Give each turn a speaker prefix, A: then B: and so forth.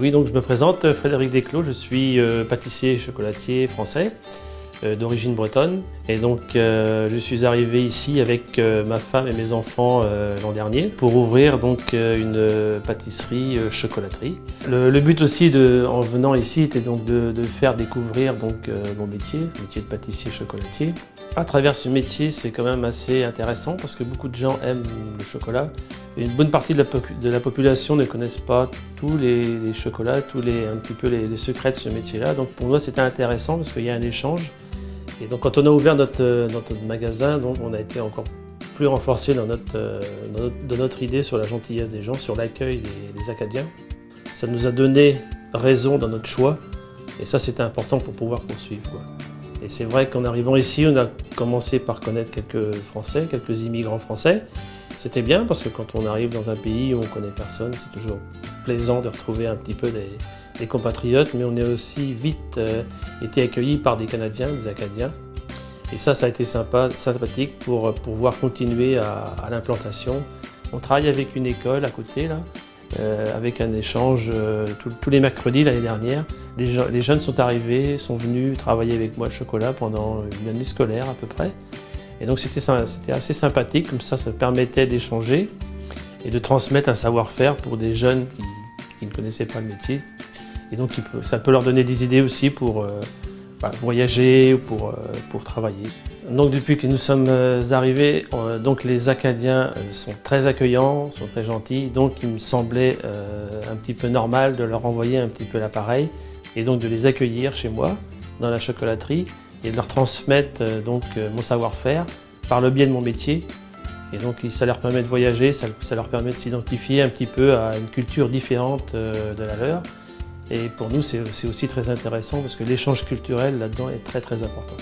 A: Oui, donc je me présente, Frédéric Desclos, je suis pâtissier et chocolatier français d'origine bretonne. Et donc je suis arrivé ici avec ma femme et mes enfants l'an dernier pour ouvrir donc une pâtisserie chocolaterie. Le but aussi en venant ici était donc de faire découvrir donc mon métier de pâtissier chocolatier. À travers ce métier, c'est quand même assez intéressant parce que beaucoup de gens aiment le chocolat. Une bonne partie de la population ne connaissent pas tous les chocolats, un petit peu les secrets de ce métier-là. Donc pour moi, c'était intéressant parce qu'il y a un échange. Et donc quand on a ouvert notre magasin, donc on a été encore plus renforcé dans notre idée sur la gentillesse des gens, sur l'accueil des Acadiens. Ça nous a donné raison dans notre choix et ça c'était important pour pouvoir poursuivre, quoi. Et c'est vrai qu'en arrivant ici, on a commencé par connaître quelques Français, quelques immigrants français. C'était bien parce que quand on arrive dans un pays où on ne connaît personne, c'est toujours plaisant de retrouver un petit peu des compatriotes, mais on est aussi vite été accueillis par des Canadiens, des Acadiens. Et ça a été sympathique pour pouvoir continuer à l'implantation. On travaille avec une école à côté, là, avec un échange tous les mercredis l'année dernière. Les jeunes sont arrivés, sont venus travailler avec moi le chocolat pendant une année scolaire à peu près. Et donc c'était assez sympathique, comme ça permettait d'échanger et de transmettre un savoir-faire pour des jeunes qui ne connaissaient pas le métier. Et donc ça peut leur donner des idées aussi pour voyager ou pour travailler. Donc depuis que nous sommes arrivés, donc les Acadiens sont très accueillants, sont très gentils, donc il me semblait un petit peu normal de leur envoyer un petit peu l'appareil et donc de les accueillir chez moi dans la chocolaterie et de leur transmettre mon savoir-faire par le biais de mon métier. Et donc ça leur permet de voyager, ça leur permet de s'identifier un petit peu à une culture différente de la leur. Et pour nous c'est aussi très intéressant parce que l'échange culturel là-dedans est très très important.